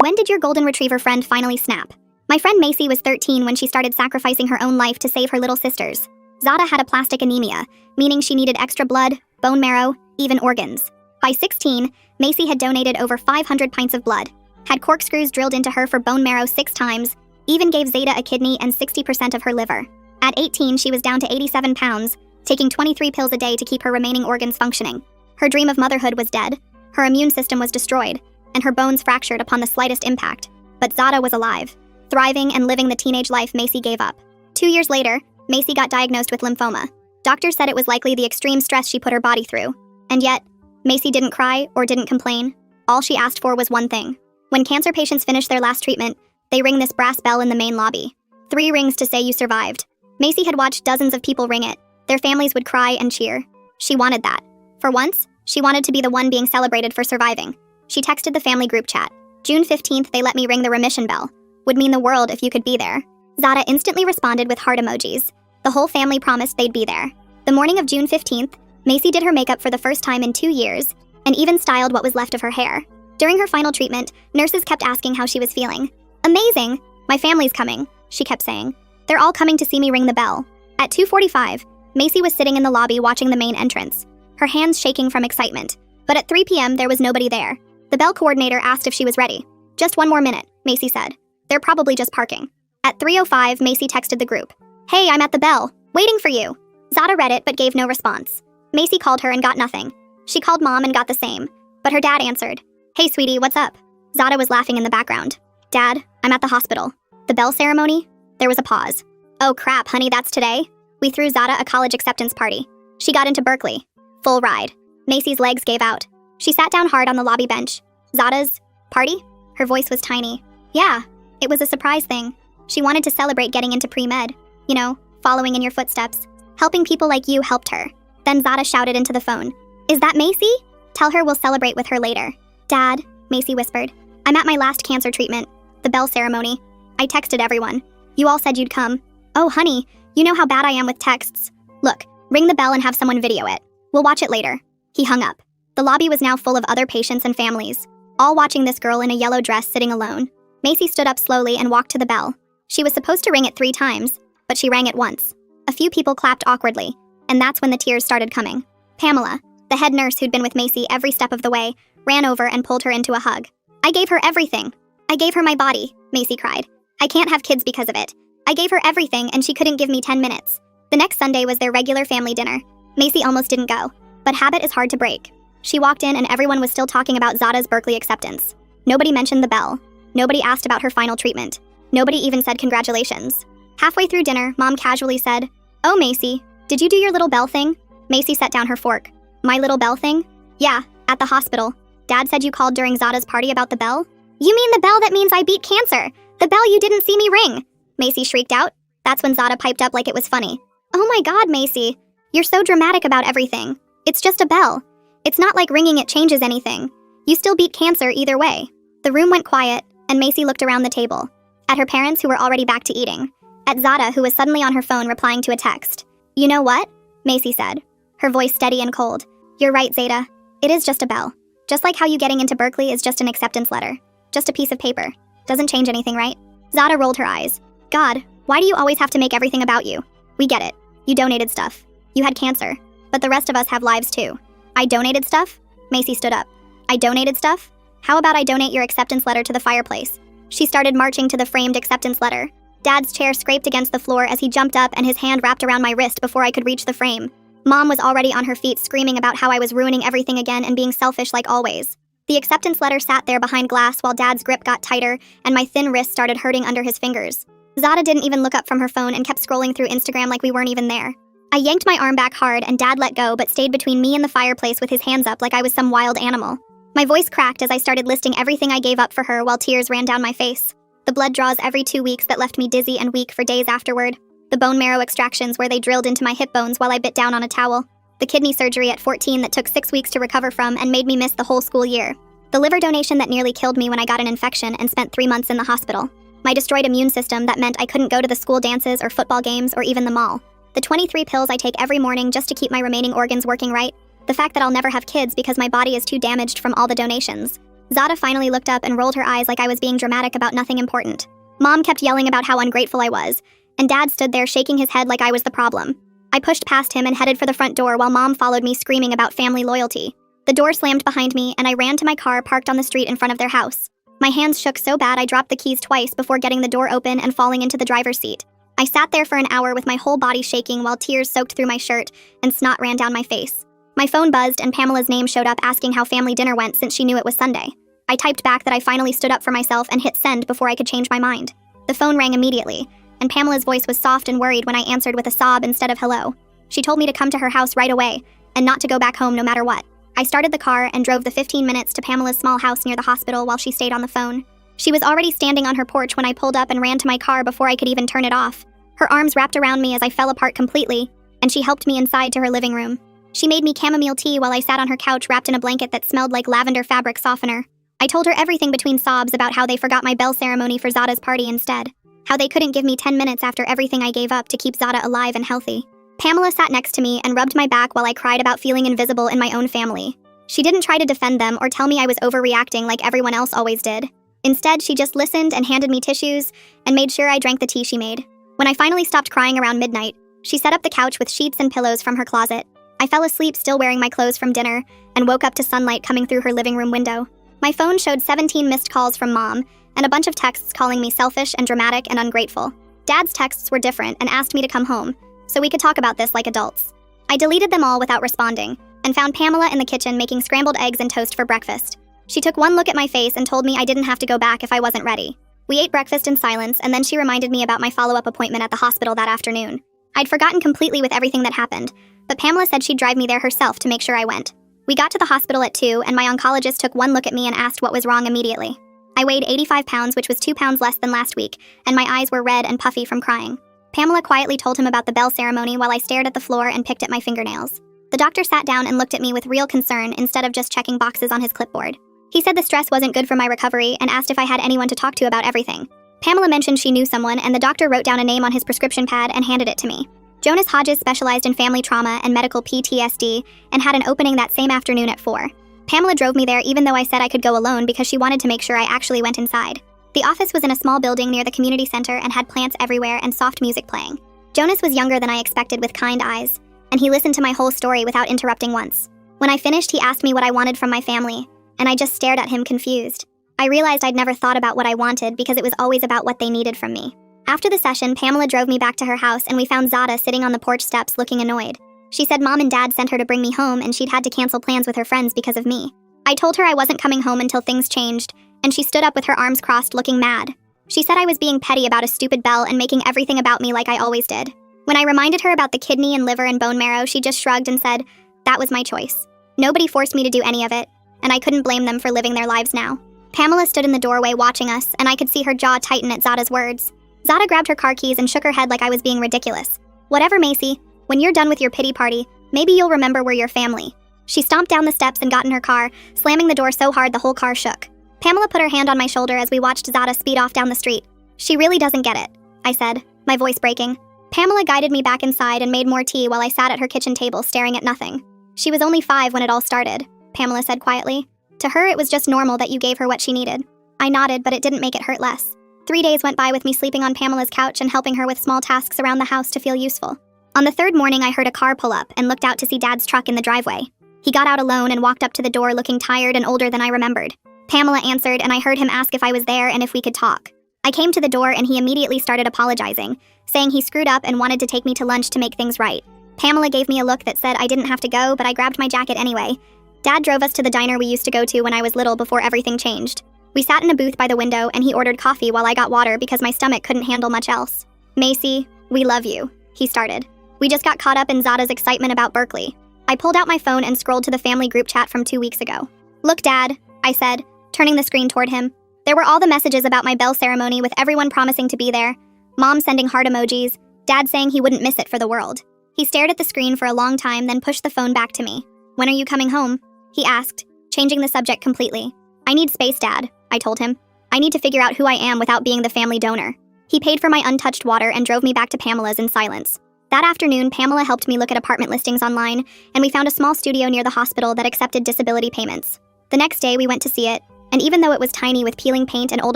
When did your golden retriever friend finally snap? My friend Macy was 13 when she started sacrificing her own life to save her little sisters. Zada had aplastic anemia, meaning she needed extra blood, bone marrow, even organs. By 16, Macy had donated over 500 pints of blood, had corkscrews drilled into her for bone marrow 6 times, even gave Zada a kidney and 60% of her liver. At 18, she was down to 87 pounds, taking 23 pills a day to keep her remaining organs functioning. Her dream of motherhood was dead, her immune system was destroyed, and her bones fractured upon the slightest impact. But Zada was alive, thriving and living the teenage life Macy gave up. 2 years later, Macy got diagnosed with lymphoma. Doctors said it was likely the extreme stress she put her body through. And yet, Macy didn't cry or didn't complain. All she asked for was one thing. When cancer patients finish their last treatment, they ring this brass bell in the main lobby. 3 rings to say you survived. Macy had watched dozens of people ring it. Their families would cry and cheer. She wanted that. For once, she wanted to be the one being celebrated for surviving. She texted the family group chat. June 15th, they let me ring the remission bell. Would mean the world if you could be there. Zada instantly responded with heart emojis. The whole family promised they'd be there. The morning of June 15th, Macy did her makeup for the first time in 2 years, and even styled what was left of her hair. During her final treatment, nurses kept asking how she was feeling. Amazing! My family's coming, she kept saying. They're all coming to see me ring the bell. At 2:45, Macy was sitting in the lobby watching the main entrance, her hands shaking from excitement. But at 3 p.m., there was nobody there. The bell coordinator asked if she was ready. Just 1 more minute, Macy said. They're probably just parking. At 3:05, Macy texted the group. Hey, I'm at the bell, waiting for you. Zada read it but gave no response. Macy called her and got nothing. She called mom and got the same, but her dad answered. Hey, sweetie, what's up? Zada was laughing in the background. Dad, I'm at the hospital. The bell ceremony? There was a pause. Oh crap, honey, that's today? We threw Zada a college acceptance party. She got into Berkeley. Full ride. Macy's legs gave out. She sat down hard on the lobby bench. Zada's party? Her voice was tiny. Yeah, it was a surprise thing. She wanted to celebrate getting into pre-med. You know, following in your footsteps. Helping people like you helped her. Then Zada shouted into the phone. Is that Macy? Tell her we'll celebrate with her later. Dad, Macy whispered. I'm at my last cancer treatment. The bell ceremony. I texted everyone. You all said you'd come. Oh, honey, you know how bad I am with texts. Look, ring the bell and have someone video it. We'll watch it later. He hung up. The lobby was now full of other patients and families, all watching this girl in a yellow dress sitting alone. Macy stood up slowly and walked to the bell. She was supposed to ring it 3 times, but she rang it once. A few people clapped awkwardly, and that's when the tears started coming. Pamela, the head nurse who'd been with Macy every step of the way, ran over and pulled her into a hug. I gave her everything. I gave her my body, Macy cried. I can't have kids because of it. I gave her everything and she couldn't give me 10 minutes. The next Sunday was their regular family dinner. Macy almost didn't go, but habit is hard to break. She walked in and everyone was still talking about Zada's Berkeley acceptance. Nobody mentioned the bell. Nobody asked about her final treatment. Nobody even said congratulations. Halfway through dinner, Mom casually said, Oh, Macy, did you do your little bell thing? Macy set down her fork. My little bell thing? Yeah, at the hospital. Dad said you called during Zada's party about the bell? You mean the bell that means I beat cancer? The bell you didn't see me ring? Macy shrieked out. That's when Zada piped up like it was funny. Oh my God, Macy. You're so dramatic about everything. It's just a bell. It's not like ringing it changes anything. You still beat cancer either way. The room went quiet, and Macy looked around the table. At her parents who were already back to eating. At Zada who was suddenly on her phone replying to a text. You know what? Macy said. Her voice steady and cold. You're right, Zada. It is just a bell. Just like how you getting into Berkeley is just an acceptance letter. Just a piece of paper. Doesn't change anything, right? Zada rolled her eyes. God, why do you always have to make everything about you? We get it. You donated stuff. You had cancer. But the rest of us have lives too. I donated stuff? Macy stood up. I donated stuff? How about I donate your acceptance letter to the fireplace? She started marching to the framed acceptance letter. Dad's chair scraped against the floor as he jumped up and his hand wrapped around my wrist before I could reach the frame. Mom was already on her feet screaming about how I was ruining everything again and being selfish like always. The acceptance letter sat there behind glass while Dad's grip got tighter and my thin wrist started hurting under his fingers. Zada didn't even look up from her phone and kept scrolling through Instagram like we weren't even there. I yanked my arm back hard and Dad let go but stayed between me and the fireplace with his hands up like I was some wild animal. My voice cracked as I started listing everything I gave up for her while tears ran down my face. The blood draws every 2 weeks that left me dizzy and weak for days afterward. The bone marrow extractions where they drilled into my hip bones while I bit down on a towel. The kidney surgery at 14 that took 6 weeks to recover from and made me miss the whole school year. The liver donation that nearly killed me when I got an infection and spent 3 months in the hospital. My destroyed immune system that meant I couldn't go to the school dances or football games or even the mall. The 23 pills I take every morning just to keep my remaining organs working right. The fact that I'll never have kids because my body is too damaged from all the donations. Zada finally looked up and rolled her eyes like I was being dramatic about nothing important. Mom kept yelling about how ungrateful I was, and Dad stood there shaking his head like I was the problem. I pushed past him and headed for the front door while Mom followed me screaming about family loyalty. The door slammed behind me and I ran to my car parked on the street in front of their house. My hands shook so bad I dropped the keys twice before getting the door open and falling into the driver's seat. I sat there for an hour with my whole body shaking while tears soaked through my shirt and snot ran down my face. My phone buzzed and Pamela's name showed up asking how family dinner went since she knew it was Sunday. I typed back that I finally stood up for myself and hit send before I could change my mind. The phone rang immediately, and Pamela's voice was soft and worried when I answered with a sob instead of hello. She told me to come to her house right away and not to go back home no matter what. I started the car and drove the 15 minutes to Pamela's small house near the hospital while she stayed on the phone. She was already standing on her porch when I pulled up and ran to my car before I could even turn it off. Her arms wrapped around me as I fell apart completely, and she helped me inside to her living room. She made me chamomile tea while I sat on her couch wrapped in a blanket that smelled like lavender fabric softener. I told her everything between sobs about how they forgot my bell ceremony for Zada's party instead. How they couldn't give me 10 minutes after everything I gave up to keep Zada alive and healthy. Pamela sat next to me and rubbed my back while I cried about feeling invisible in my own family. She didn't try to defend them or tell me I was overreacting like everyone else always did. Instead, she just listened and handed me tissues and made sure I drank the tea she made. When I finally stopped crying around midnight, she set up the couch with sheets and pillows from her closet. I fell asleep still wearing my clothes from dinner and woke up to sunlight coming through her living room window. My phone showed 17 missed calls from Mom and a bunch of texts calling me selfish and dramatic and ungrateful. Dad's texts were different and asked me to come home so we could talk about this like adults. I deleted them all without responding and found Pamela in the kitchen making scrambled eggs and toast for breakfast. She took one look at my face and told me I didn't have to go back if I wasn't ready. We ate breakfast in silence and then she reminded me about my follow-up appointment at the hospital that afternoon. I'd forgotten completely with everything that happened, but Pamela said she'd drive me there herself to make sure I went. We got to the hospital at 2 and my oncologist took one look at me and asked what was wrong immediately. I weighed 85 pounds, which was 2 pounds less than last week, and my eyes were red and puffy from crying. Pamela quietly told him about the bell ceremony while I stared at the floor and picked at my fingernails. The doctor sat down and looked at me with real concern instead of just checking boxes on his clipboard. He said the stress wasn't good for my recovery and asked if I had anyone to talk to about everything. Pamela mentioned she knew someone and the doctor wrote down a name on his prescription pad and handed it to me. Jonas Hodges specialized in family trauma and medical PTSD and had an opening that same afternoon at 4. Pamela drove me there even though I said I could go alone because she wanted to make sure I actually went inside. The office was in a small building near the community center and had plants everywhere and soft music playing. Jonas was younger than I expected with kind eyes, and he listened to my whole story without interrupting once. When I finished, he asked me what I wanted from my family, and I just stared at him confused. I realized I'd never thought about what I wanted because it was always about what they needed from me. After the session, Pamela drove me back to her house and we found Zada sitting on the porch steps looking annoyed. She said Mom and Dad sent her to bring me home and she'd had to cancel plans with her friends because of me. I told her I wasn't coming home until things changed, and she stood up with her arms crossed looking mad. She said I was being petty about a stupid bell and making everything about me like I always did. When I reminded her about the kidney and liver and bone marrow, she just shrugged and said, that was my choice. Nobody forced me to do any of it, and I couldn't blame them for living their lives now. Pamela stood in the doorway watching us, and I could see her jaw tighten at Zada's words. Zada grabbed her car keys and shook her head like I was being ridiculous. Whatever, Macy. When you're done with your pity party, maybe you'll remember we're your family. She stomped down the steps and got in her car, slamming the door so hard the whole car shook. Pamela put her hand on my shoulder as we watched Zada speed off down the street. She really doesn't get it, I said, my voice breaking. Pamela guided me back inside and made more tea while I sat at her kitchen table staring at nothing. She was only 5 when it all started, Pamela said quietly. To her, it was just normal that you gave her what she needed. I nodded, but it didn't make it hurt less. 3 days went by with me sleeping on Pamela's couch and helping her with small tasks around the house to feel useful. On the 3rd morning, I heard a car pull up and looked out to see Dad's truck in the driveway. He got out alone and walked up to the door looking tired and older than I remembered. Pamela answered, and I heard him ask if I was there and if we could talk. I came to the door and he immediately started apologizing, saying he screwed up and wanted to take me to lunch to make things right. Pamela gave me a look that said I didn't have to go, but I grabbed my jacket anyway. Dad drove us to the diner we used to go to when I was little before everything changed. We sat in a booth by the window and he ordered coffee while I got water because my stomach couldn't handle much else. Macy, we love you, he started. We just got caught up in Zada's excitement about Berkeley. I pulled out my phone and scrolled to the family group chat from 2 weeks ago. Look, Dad, I said, turning the screen toward him. There were all the messages about my bell ceremony with everyone promising to be there. Mom sending heart emojis, Dad saying he wouldn't miss it for the world. He stared at the screen for a long time, then pushed the phone back to me. When are you coming home? He asked, changing the subject completely. I need space, Dad, I told him. I need to figure out who I am without being the family donor. He paid for my untouched water and drove me back to Pamela's in silence. That afternoon, Pamela helped me look at apartment listings online, and we found a small studio near the hospital that accepted disability payments. The next day, we went to see it, And even though it was tiny with peeling paint and old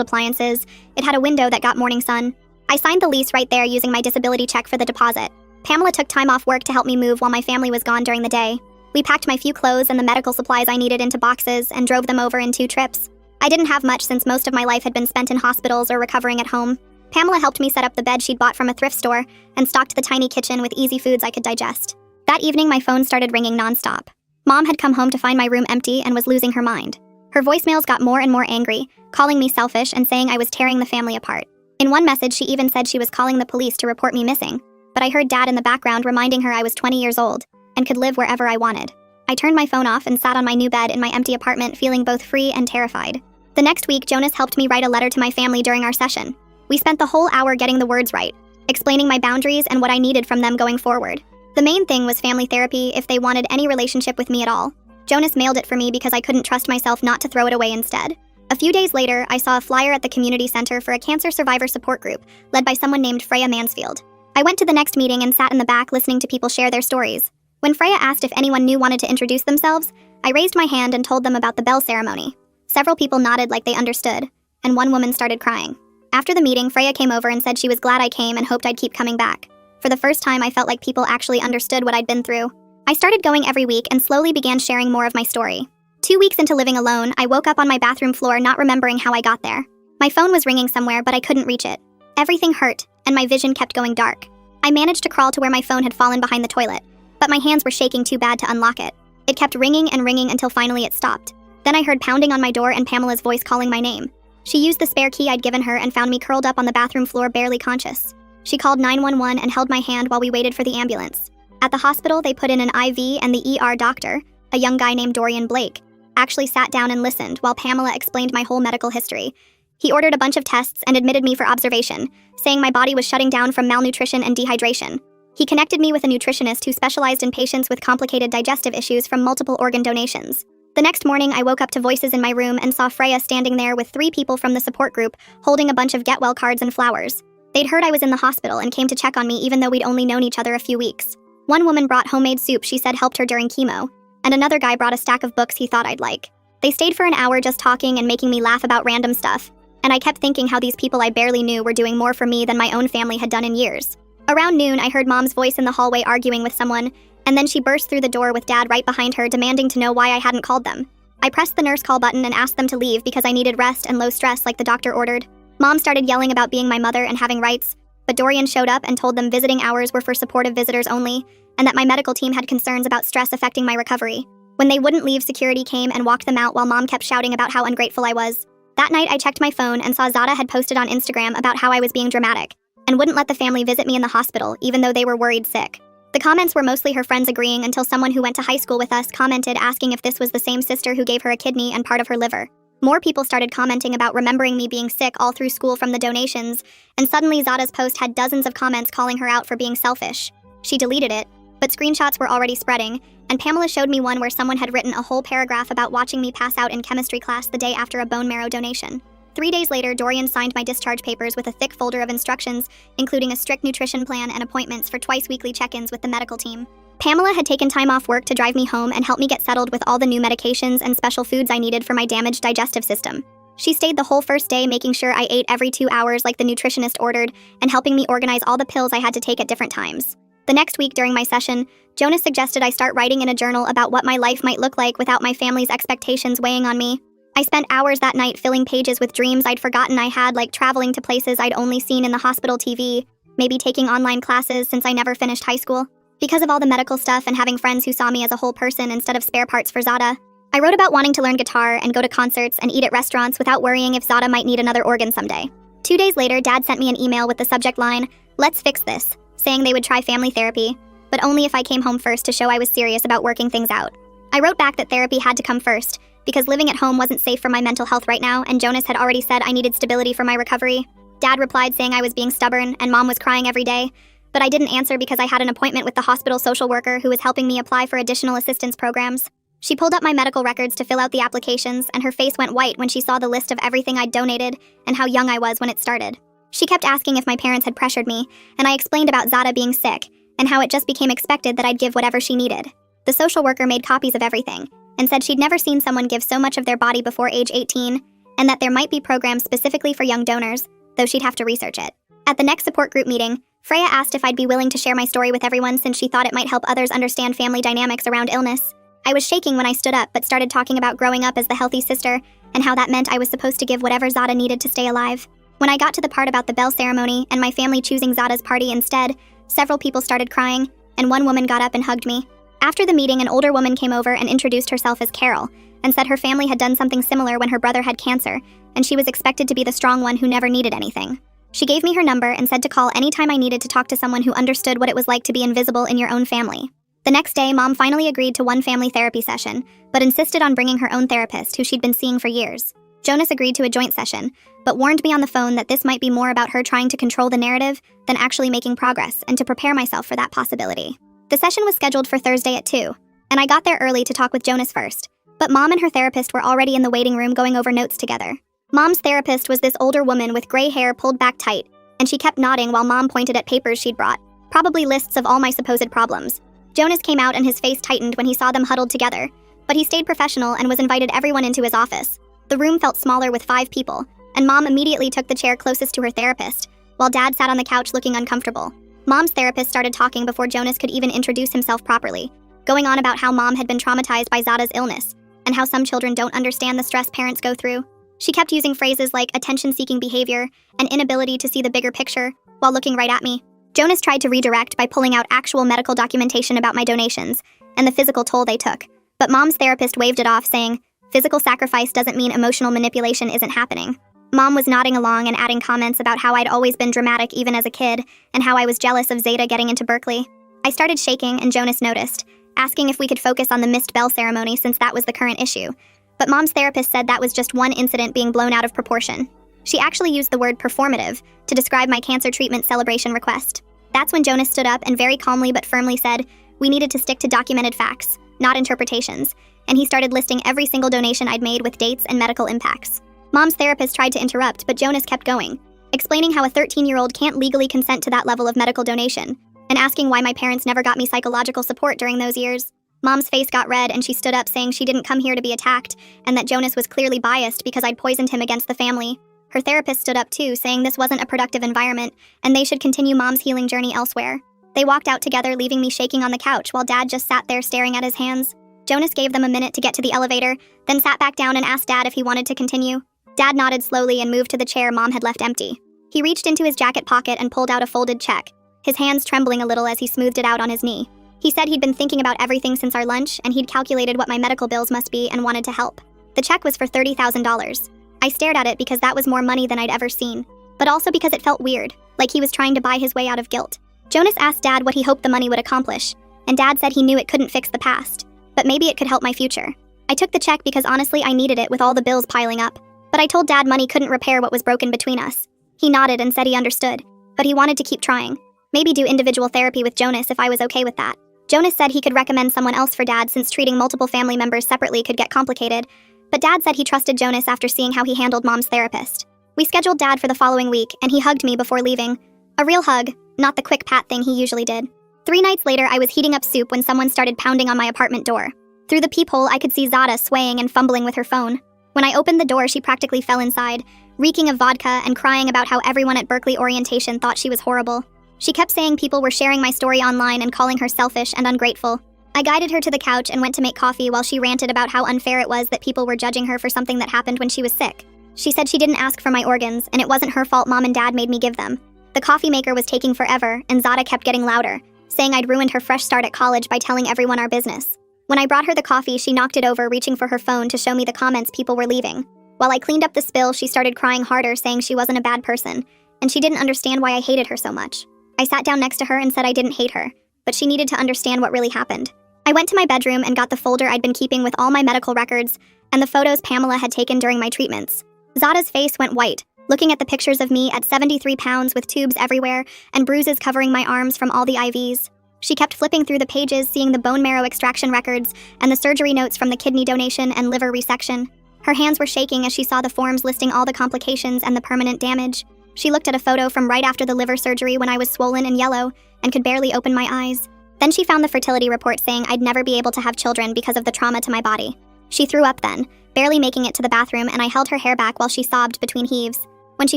appliances, it had a window that got morning sun. I signed the lease right there using my disability check for the deposit. Pamela took time off work to help me move while my family was gone during the day. We packed my few clothes and the medical supplies I needed into boxes and drove them over in 2 trips. I didn't have much since most of my life had been spent in hospitals or recovering at home. Pamela helped me set up the bed she'd bought from a thrift store and stocked the tiny kitchen with easy foods I could digest. That evening, my phone started ringing nonstop. Mom had come home to find my room empty and was losing her mind. Her voicemails got more and more angry, calling me selfish and saying I was tearing the family apart. In one message, she even said she was calling the police to report me missing, but I heard Dad in the background reminding her I was 20 years old and could live wherever I wanted. I turned my phone off and sat on my new bed in my empty apartment feeling both free and terrified. The next week, Jonas helped me write a letter to my family during our session. We spent the whole hour getting the words right, explaining my boundaries and what I needed from them going forward. The main thing was family therapy if they wanted any relationship with me at all. Jonas mailed it for me because I couldn't trust myself not to throw it away instead. A few days later, I saw a flyer at the community center for a cancer survivor support group led by someone named Freya Mansfield. I went to the next meeting and sat in the back listening to people share their stories. When Freya asked if anyone new wanted to introduce themselves, I raised my hand and told them about the bell ceremony. Several people nodded like they understood, and one woman started crying. After the meeting, Freya came over and said she was glad I came and hoped I'd keep coming back. For the first time, I felt like people actually understood what I'd been through. I started going every week and slowly began sharing more of my story. 2 weeks into living alone, I woke up on my bathroom floor not remembering how I got there. My phone was ringing somewhere, but I couldn't reach it. Everything hurt, and my vision kept going dark. I managed to crawl to where my phone had fallen behind the toilet, but my hands were shaking too bad to unlock it. It kept ringing and ringing until finally it stopped. Then I heard pounding on my door and Pamela's voice calling my name. She used the spare key I'd given her and found me curled up on the bathroom floor barely conscious. She called 911 and held my hand while we waited for the ambulance. At the hospital, they put in an IV and the ER doctor, a young guy named Dorian Blake, actually sat down and listened while Pamela explained my whole medical history. He ordered a bunch of tests and admitted me for observation, saying my body was shutting down from malnutrition and dehydration. He connected me with a nutritionist who specialized in patients with complicated digestive issues from multiple organ donations. The next morning, I woke up to voices in my room and saw Freya standing there with 3 people from the support group holding a bunch of get well cards and flowers. They'd heard I was in the hospital and came to check on me even though we'd only known each other a few weeks. One woman brought homemade soup she said helped her during chemo, and another guy brought a stack of books he thought I'd like. They stayed for an hour just talking and making me laugh about random stuff, and I kept thinking how these people I barely knew were doing more for me than my own family had done in years. Around noon, I heard Mom's voice in the hallway arguing with someone, and then she burst through the door with Dad right behind her demanding to know why I hadn't called them. I pressed the nurse call button and asked them to leave because I needed rest and low stress like the doctor ordered. Mom started yelling about being my mother and having rights, but Dorian showed up and told them visiting hours were for supportive visitors only, and that my medical team had concerns about stress affecting my recovery. When they wouldn't leave, security came and walked them out while Mom kept shouting about how ungrateful I was. That night, I checked my phone and saw Zada had posted on Instagram about how I was being dramatic and wouldn't let the family visit me in the hospital, even though they were worried sick. The comments were mostly her friends agreeing until someone who went to high school with us commented asking if this was the same sister who gave her a kidney and part of her liver. More people started commenting about remembering me being sick all through school from the donations, and suddenly Zada's post had dozens of comments calling her out for being selfish. She deleted it, but screenshots were already spreading, and Pamela showed me one where someone had written a whole paragraph about watching me pass out in chemistry class the day after a bone marrow donation. 3 days later, Dorian signed my discharge papers with a thick folder of instructions, including a strict nutrition plan and appointments for twice-weekly check-ins with the medical team. Pamela had taken time off work to drive me home and help me get settled with all the new medications and special foods I needed for my damaged digestive system. She stayed the whole first day making sure I ate every 2 hours like the nutritionist ordered and helping me organize all the pills I had to take at different times. The next week during my session, Jonas suggested I start writing in a journal about what my life might look like without my family's expectations weighing on me. I spent hours that night filling pages with dreams I'd forgotten I had, like traveling to places I'd only seen in the hospital TV, maybe taking online classes since I never finished high school. Because of all the medical stuff and having friends who saw me as a whole person instead of spare parts for Zada, I wrote about wanting to learn guitar and go to concerts and eat at restaurants without worrying if Zada might need another organ someday. 2 days later, Dad sent me an email with the subject line, "Let's fix this," saying they would try family therapy, but only if I came home first to show I was serious about working things out. I wrote back that therapy had to come first, because living at home wasn't safe for my mental health right now, and Jonas had already said I needed stability for my recovery. Dad replied saying I was being stubborn, and Mom was crying every day, but I didn't answer because I had an appointment with the hospital social worker who was helping me apply for additional assistance programs. She pulled up my medical records to fill out the applications, and her face went white when she saw the list of everything I'd donated and how young I was when it started. She kept asking if my parents had pressured me, and I explained about Zada being sick, and how it just became expected that I'd give whatever she needed. The social worker made copies of everything, and said she'd never seen someone give so much of their body before age 18, and that there might be programs specifically for young donors, though she'd have to research it. At the next support group meeting, Freya asked if I'd be willing to share my story with everyone since she thought it might help others understand family dynamics around illness. I was shaking when I stood up but started talking about growing up as the healthy sister and how that meant I was supposed to give whatever Zada needed to stay alive. When I got to the part about the bell ceremony and my family choosing Zada's party instead, several people started crying, and one woman got up and hugged me. After the meeting, an older woman came over and introduced herself as Carol, and said her family had done something similar when her brother had cancer, and she was expected to be the strong one who never needed anything. She gave me her number and said to call anytime I needed to talk to someone who understood what it was like to be invisible in your own family. The next day, Mom finally agreed to one family therapy session, but insisted on bringing her own therapist, who she'd been seeing for years. Jonas agreed to a joint session, but warned me on the phone that this might be more about her trying to control the narrative than actually making progress, and to prepare myself for that possibility. The session was scheduled for Thursday at 2, and I got there early to talk with Jonas first, but Mom and her therapist were already in the waiting room going over notes together. Mom's therapist was this older woman with gray hair pulled back tight, and she kept nodding while Mom pointed at papers she'd brought, probably lists of all my supposed problems. Jonas came out and his face tightened when he saw them huddled together, but he stayed professional and was invited everyone into his office. The room felt smaller with 5 people, and Mom immediately took the chair closest to her therapist, while Dad sat on the couch looking uncomfortable. Mom's therapist started talking before Jonas could even introduce himself properly, going on about how Mom had been traumatized by Zada's illness, and how some children don't understand the stress parents go through. She kept using phrases like attention-seeking behavior and inability to see the bigger picture, while looking right at me. Jonas tried to redirect by pulling out actual medical documentation about my donations and the physical toll they took, but Mom's therapist waved it off, saying, "Physical sacrifice doesn't mean emotional manipulation isn't happening." Mom was nodding along and adding comments about how I'd always been dramatic even as a kid, and how I was jealous of Zeta getting into Berkeley. I started shaking, and Jonas noticed, asking if we could focus on the missed bell ceremony since that was the current issue. But Mom's therapist said that was just one incident being blown out of proportion. She actually used the word performative to describe my cancer treatment celebration request. That's when Jonas stood up and very calmly but firmly said we needed to stick to documented facts, not interpretations, and he started listing every single donation I'd made with dates and medical impacts. Mom's therapist tried to interrupt, but Jonas kept going, explaining how a 13-year-old can't legally consent to that level of medical donation, and asking why my parents never got me psychological support during those years. Mom's face got red and she stood up, saying she didn't come here to be attacked, and that Jonas was clearly biased because I'd poisoned him against the family. Her therapist stood up too, saying this wasn't a productive environment, and they should continue Mom's healing journey elsewhere. They walked out together, leaving me shaking on the couch while Dad just sat there staring at his hands. Jonas gave them a minute to get to the elevator, then sat back down and asked Dad if he wanted to continue. Dad nodded slowly and moved to the chair Mom had left empty. He reached into his jacket pocket and pulled out a folded check, his hands trembling a little as he smoothed it out on his knee. He said he'd been thinking about everything since our lunch, and he'd calculated what my medical bills must be and wanted to help. The check was for $30,000. I stared at it because that was more money than I'd ever seen, but also because it felt weird, like he was trying to buy his way out of guilt. Jonas asked Dad what he hoped the money would accomplish, and Dad said he knew it couldn't fix the past, but maybe it could help my future. I took the check because honestly I needed it with all the bills piling up, but I told Dad money couldn't repair what was broken between us. He nodded and said he understood, but he wanted to keep trying. Maybe do individual therapy with Jonas if I was okay with that. Jonas said he could recommend someone else for Dad since treating multiple family members separately could get complicated, but Dad said he trusted Jonas after seeing how he handled Mom's therapist. We scheduled Dad for the following week, and he hugged me before leaving. A real hug, not the quick pat thing he usually did. 3 nights later, I was heating up soup when someone started pounding on my apartment door. Through the peephole, I could see Zada swaying and fumbling with her phone. When I opened the door, she practically fell inside, reeking of vodka and crying about how everyone at Berkeley orientation thought she was horrible. She kept saying people were sharing my story online and calling her selfish and ungrateful. I guided her to the couch and went to make coffee while she ranted about how unfair it was that people were judging her for something that happened when she was sick. She said she didn't ask for my organs, and it wasn't her fault Mom and Dad made me give them. The coffee maker was taking forever, and Zada kept getting louder, saying I'd ruined her fresh start at college by telling everyone our business. When I brought her the coffee, she knocked it over, reaching for her phone to show me the comments people were leaving. While I cleaned up the spill, she started crying harder, saying she wasn't a bad person, and she didn't understand why I hated her so much. I sat down next to her and said I didn't hate her, but she needed to understand what really happened. I went to my bedroom and got the folder I'd been keeping with all my medical records and the photos Pamela had taken during my treatments. Zada's face went white, looking at the pictures of me at 73 pounds with tubes everywhere and bruises covering my arms from all the IVs. She kept flipping through the pages, seeing the bone marrow extraction records and the surgery notes from the kidney donation and liver resection. Her hands were shaking as she saw the forms listing all the complications and the permanent damage. She looked at a photo from right after the liver surgery when I was swollen and yellow and could barely open my eyes. Then she found the fertility report saying I'd never be able to have children because of the trauma to my body. She threw up then, barely making it to the bathroom, and I held her hair back while she sobbed between heaves. When she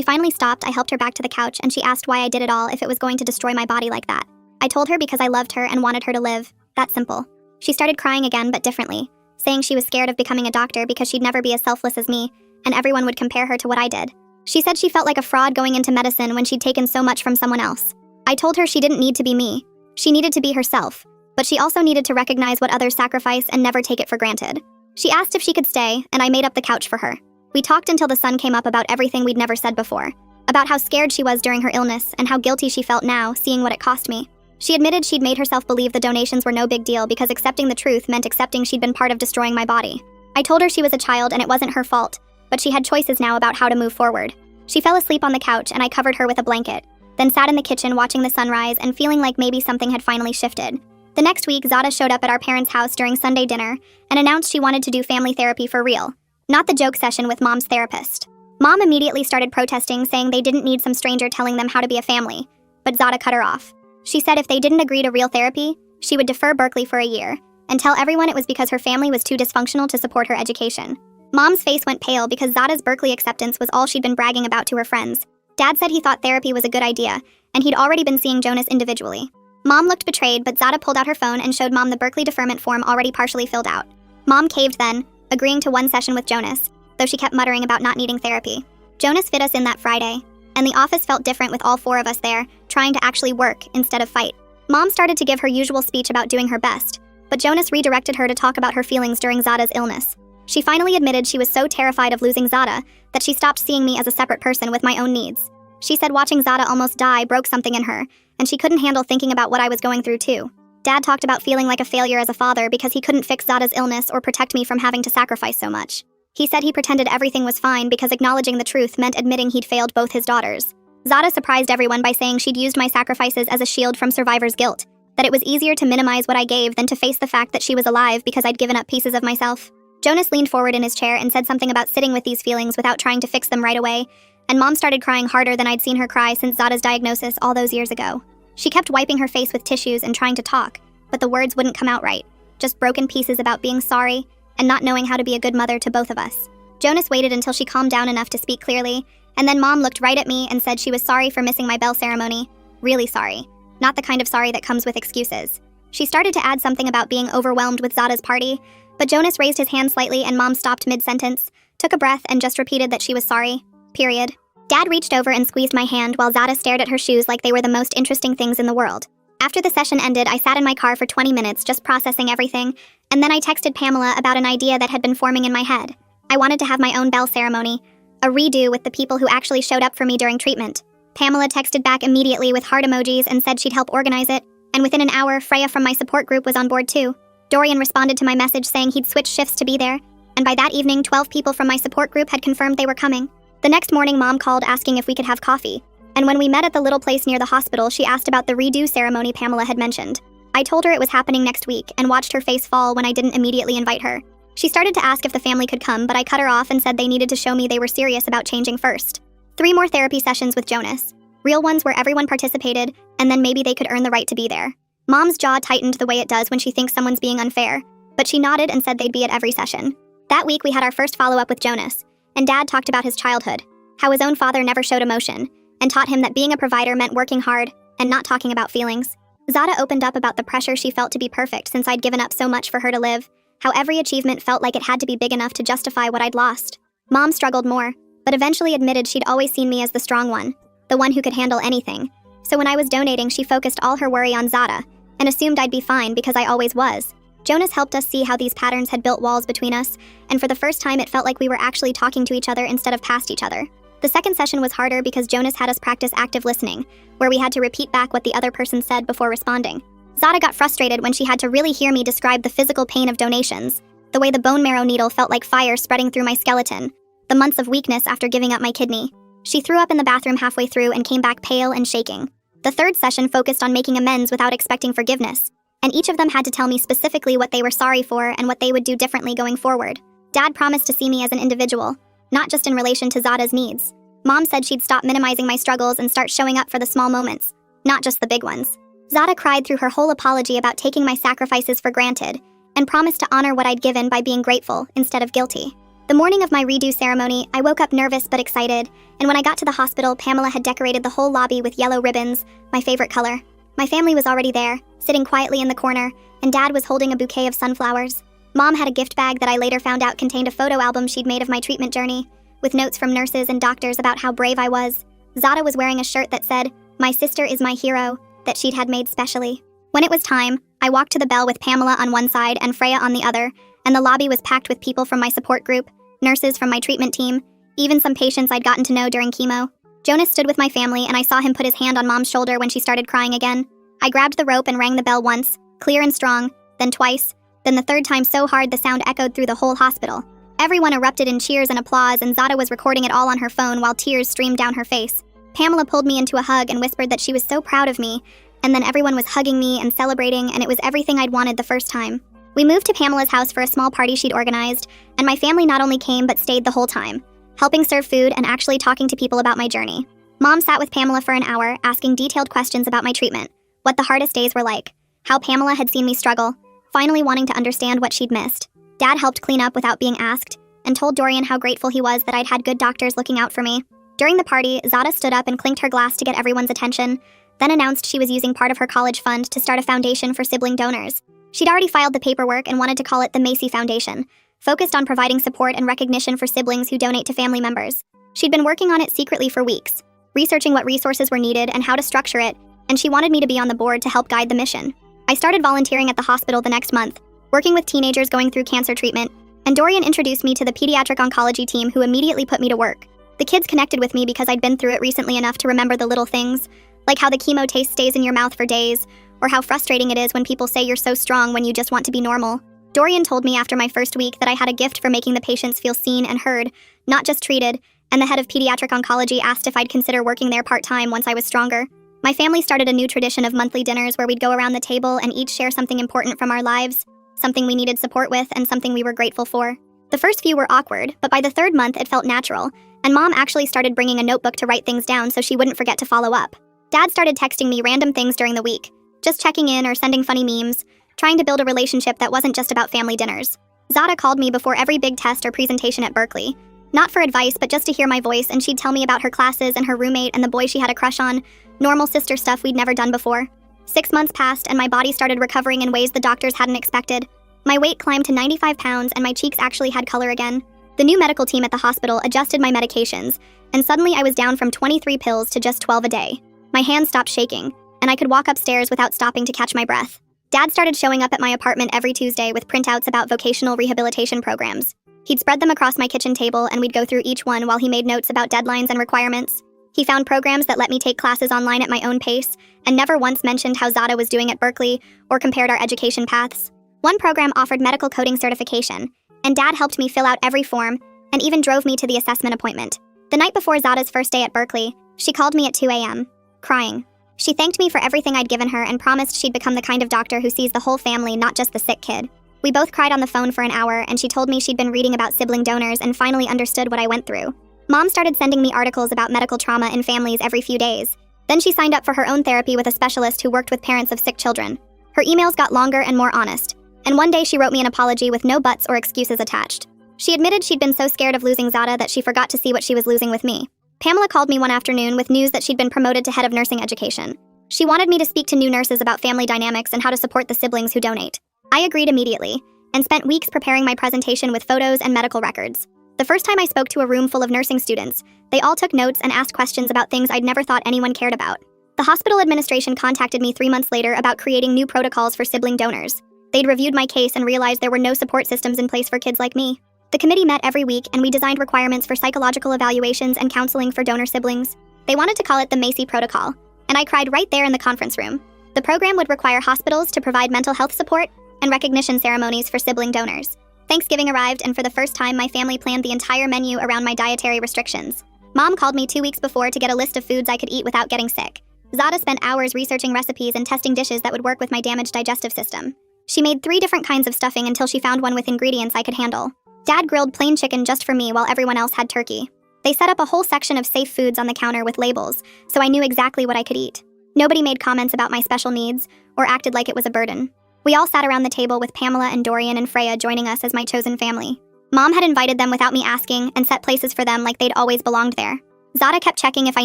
finally stopped, I helped her back to the couch, and she asked why I did it all if it was going to destroy my body like that. I told her because I loved her and wanted her to live. That simple. She started crying again, but differently, saying she was scared of becoming a doctor because she'd never be as selfless as me, and everyone would compare her to what I did. She said she felt like a fraud going into medicine when she'd taken so much from someone else. I told her she didn't need to be me. She needed to be herself, but she also needed to recognize what others sacrifice and never take it for granted. She asked if she could stay, and I made up the couch for her. We talked until the sun came up about everything we'd never said before, about how scared she was during her illness and how guilty she felt now, seeing what it cost me. She admitted she'd made herself believe the donations were no big deal because accepting the truth meant accepting she'd been part of destroying my body. I told her she was a child and it wasn't her fault, but she had choices now about how to move forward. She fell asleep on the couch and I covered her with a blanket, then sat in the kitchen watching the sunrise and feeling like maybe something had finally shifted. The next week, Zada showed up at our parents' house during Sunday dinner and announced she wanted to do family therapy for real, not the joke session with Mom's therapist. Mom immediately started protesting, saying they didn't need some stranger telling them how to be a family, but Zada cut her off. She said if they didn't agree to real therapy, she would defer Berkeley for a year and tell everyone it was because her family was too dysfunctional to support her education. Mom's face went pale because Zada's Berkeley acceptance was all she'd been bragging about to her friends. Dad said he thought therapy was a good idea, and he'd already been seeing Jonas individually. Mom looked betrayed, but Zada pulled out her phone and showed Mom the Berkeley deferment form already partially filled out. Mom caved then, agreeing to one session with Jonas, though she kept muttering about not needing therapy. Jonas fit us in that Friday, and the office felt different with all four of us there, trying to actually work instead of fight. Mom started to give her usual speech about doing her best, but Jonas redirected her to talk about her feelings during Zada's illness. She finally admitted she was so terrified of losing Zada that she stopped seeing me as a separate person with my own needs. She said watching Zada almost die broke something in her, and she couldn't handle thinking about what I was going through too. Dad talked about feeling like a failure as a father because he couldn't fix Zada's illness or protect me from having to sacrifice so much. He said he pretended everything was fine because acknowledging the truth meant admitting he'd failed both his daughters. Zada surprised everyone by saying she'd used my sacrifices as a shield from survivor's guilt, that it was easier to minimize what I gave than to face the fact that she was alive because I'd given up pieces of myself. Jonas leaned forward in his chair and said something about sitting with these feelings without trying to fix them right away, and Mom started crying harder than I'd seen her cry since Zada's diagnosis all those years ago. She kept wiping her face with tissues and trying to talk, but the words wouldn't come out right, just broken pieces about being sorry and not knowing how to be a good mother to both of us. Jonas waited until she calmed down enough to speak clearly, and then Mom looked right at me and said she was sorry for missing my bell ceremony. Really sorry. Not the kind of sorry that comes with excuses. She started to add something about being overwhelmed with Zada's party, but Jonas raised his hand slightly and Mom stopped mid-sentence, took a breath, and just repeated that she was sorry. Period. Dad reached over and squeezed my hand while Zada stared at her shoes like they were the most interesting things in the world. After the session ended, I sat in my car for 20 minutes just processing everything, and then I texted Pamela about an idea that had been forming in my head. I wanted to have my own bell ceremony, a redo with the people who actually showed up for me during treatment. Pamela texted back immediately with heart emojis and said she'd help organize it, and within an hour, Freya from my support group was on board too. Dorian responded to my message saying he'd switch shifts to be there, and by that evening, 12 people from my support group had confirmed they were coming. The next morning, Mom called asking if we could have coffee, and when we met at the little place near the hospital, she asked about the redo ceremony Pamela had mentioned. I told her it was happening next week and watched her face fall when I didn't immediately invite her. She started to ask if the family could come, but I cut her off and said they needed to show me they were serious about changing first. 3 more therapy sessions with Jonas. Real ones where everyone participated, and then maybe they could earn the right to be there. Mom's jaw tightened the way it does when she thinks someone's being unfair, but she nodded and said they'd be at every session. That week we had our first follow-up with Jonas, and Dad talked about his childhood, how his own father never showed emotion, and taught him that being a provider meant working hard and not talking about feelings. Zada opened up about the pressure she felt to be perfect since I'd given up so much for her to live, how every achievement felt like it had to be big enough to justify what I'd lost. Mom struggled more, but eventually admitted she'd always seen me as the strong one, the one who could handle anything. So when I was donating, she focused all her worry on Zada, and assumed I'd be fine because I always was. Jonas helped us see how these patterns had built walls between us, and for the first time it felt like we were actually talking to each other instead of past each other. The second session was harder because Jonas had us practice active listening, where we had to repeat back what the other person said before responding. Zada got frustrated when she had to really hear me describe the physical pain of donations, the way the bone marrow needle felt like fire spreading through my skeleton, the months of weakness after giving up my kidney. She threw up in the bathroom halfway through and came back pale and shaking. The third session focused on making amends without expecting forgiveness, and each of them had to tell me specifically what they were sorry for and what they would do differently going forward. Dad promised to see me as an individual, not just in relation to Zada's needs. Mom said she'd stop minimizing my struggles and start showing up for the small moments, not just the big ones. Zada cried through her whole apology about taking my sacrifices for granted, and promised to honor what I'd given by being grateful instead of guilty. The morning of my redo ceremony, I woke up nervous but excited, and when I got to the hospital, Pamela had decorated the whole lobby with yellow ribbons, my favorite color. My family was already there, sitting quietly in the corner, and Dad was holding a bouquet of sunflowers. Mom had a gift bag that I later found out contained a photo album she'd made of my treatment journey, with notes from nurses and doctors about how brave I was. Zada was wearing a shirt that said, "My sister is my hero," that she'd had made specially. When it was time, I walked to the bell with Pamela on one side and Freya on the other, and the lobby was packed with people from my support group, nurses from my treatment team, even some patients I'd gotten to know during chemo. Jonas stood with my family, and I saw him put his hand on Mom's shoulder when she started crying again. I grabbed the rope and rang the bell once, clear and strong, then twice, then the third time so hard the sound echoed through the whole hospital. Everyone erupted in cheers and applause, and Zada was recording it all on her phone while tears streamed down her face. Pamela pulled me into a hug and whispered that she was so proud of me, and then everyone was hugging me and celebrating, and it was everything I'd wanted the first time. We moved to Pamela's house for a small party she'd organized, and my family not only came but stayed the whole time, helping serve food and actually talking to people about my journey. Mom sat with Pamela for an hour, asking detailed questions about my treatment, what the hardest days were like, how Pamela had seen me struggle, finally wanting to understand what she'd missed. Dad helped clean up without being asked, and told Dorian how grateful he was that I'd had good doctors looking out for me. During the party, Zada stood up and clinked her glass to get everyone's attention, then announced she was using part of her college fund to start a foundation for sibling donors. She'd already filed the paperwork and wanted to call it the Macy Foundation, focused on providing support and recognition for siblings who donate to family members. She'd been working on it secretly for weeks, researching what resources were needed and how to structure it, and she wanted me to be on the board to help guide the mission. I started volunteering at the hospital the next month, working with teenagers going through cancer treatment, and Dorian introduced me to the pediatric oncology team, who immediately put me to work. The kids connected with me because I'd been through it recently enough to remember the little things, like how the chemo taste stays in your mouth for days, or how frustrating it is when people say you're so strong when you just want to be normal. Dorian told me after my first week that I had a gift for making the patients feel seen and heard, not just treated, and the head of pediatric oncology asked if I'd consider working there part-time once I was stronger. My family started a new tradition of monthly dinners where we'd go around the table and each share something important from our lives, something we needed support with and something we were grateful for. The first few were awkward, but by the third month it felt natural, and Mom actually started bringing a notebook to write things down so she wouldn't forget to follow up. Dad started texting me random things during the week, just checking in or sending funny memes, trying to build a relationship that wasn't just about family dinners. Zada called me before every big test or presentation at Berkeley, not for advice but just to hear my voice, and she'd tell me about her classes and her roommate and the boy she had a crush on, normal sister stuff we'd never done before. 6 months passed and my body started recovering in ways the doctors hadn't expected. My weight climbed to 95 pounds and my cheeks actually had color again. The new medical team at the hospital adjusted my medications, and suddenly I was down from 23 pills to just 12 a day. My hands stopped shaking, and I could walk upstairs without stopping to catch my breath. Dad started showing up at my apartment every Tuesday with printouts about vocational rehabilitation programs. He'd spread them across my kitchen table and we'd go through each one while he made notes about deadlines and requirements. He found programs that let me take classes online at my own pace, and never once mentioned how Zada was doing at Berkeley or compared our education paths. One program offered medical coding certification, and Dad helped me fill out every form and even drove me to the assessment appointment. The night before Zada's first day at Berkeley, she called me at 2 a.m., crying. She thanked me for everything I'd given her and promised she'd become the kind of doctor who sees the whole family, not just the sick kid. We both cried on the phone for an hour, and she told me she'd been reading about sibling donors and finally understood what I went through. Mom started sending me articles about medical trauma in families every few days. Then she signed up for her own therapy with a specialist who worked with parents of sick children. Her emails got longer and more honest, and one day she wrote me an apology with no buts or excuses attached. She admitted she'd been so scared of losing Zada that she forgot to see what she was losing with me. Pamela called me one afternoon with news that she'd been promoted to head of nursing education. She wanted me to speak to new nurses about family dynamics and how to support the siblings who donate. I agreed immediately, and spent weeks preparing my presentation with photos and medical records. The first time I spoke to a room full of nursing students, they all took notes and asked questions about things I'd never thought anyone cared about. The hospital administration contacted me 3 months later about creating new protocols for sibling donors. They'd reviewed my case and realized there were no support systems in place for kids like me. The committee met every week, and we designed requirements for psychological evaluations and counseling for donor siblings. They wanted to call it the Macy Protocol, and I cried right there in the conference room. The program would require hospitals to provide mental health support and recognition ceremonies for sibling donors. Thanksgiving arrived, and for the first time, my family planned the entire menu around my dietary restrictions. Mom called me 2 weeks before to get a list of foods I could eat without getting sick. Zada spent hours researching recipes and testing dishes that would work with my damaged digestive system. She made 3 different kinds of stuffing until she found one with ingredients I could handle. Dad grilled plain chicken just for me while everyone else had turkey. They set up a whole section of safe foods on the counter with labels, so I knew exactly what I could eat. Nobody made comments about my special needs or acted like it was a burden. We all sat around the table with Pamela and Dorian and Freya joining us as my chosen family. Mom had invited them without me asking and set places for them like they'd always belonged there. Zada kept checking if I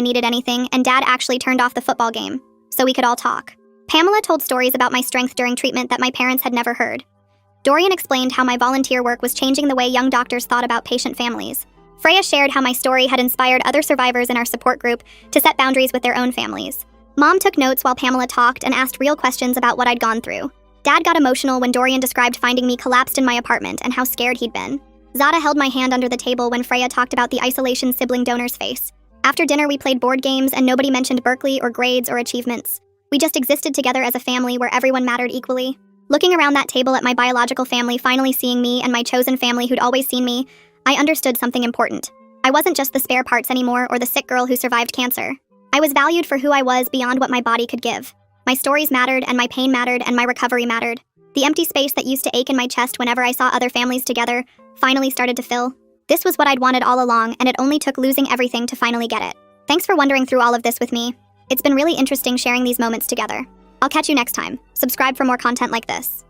needed anything, and Dad actually turned off the football game so we could all talk. Pamela told stories about my strength during treatment that my parents had never heard. Dorian explained how my volunteer work was changing the way young doctors thought about patient families. Freya shared how my story had inspired other survivors in our support group to set boundaries with their own families. Mom took notes while Pamela talked and asked real questions about what I'd gone through. Dad got emotional when Dorian described finding me collapsed in my apartment and how scared he'd been. Zada held my hand under the table when Freya talked about the isolation sibling donor's face. After dinner, we played board games and nobody mentioned Berkeley or grades or achievements. We just existed together as a family where everyone mattered equally. Looking around that table at my biological family finally seeing me and my chosen family who'd always seen me, I understood something important. I wasn't just the spare parts anymore or the sick girl who survived cancer. I was valued for who I was beyond what my body could give. My stories mattered and my pain mattered and my recovery mattered. The empty space that used to ache in my chest whenever I saw other families together finally started to fill. This was what I'd wanted all along, and it only took losing everything to finally get it. Thanks for wondering through all of this with me. It's been really interesting sharing these moments together. I'll catch you next time. Subscribe for more content like this.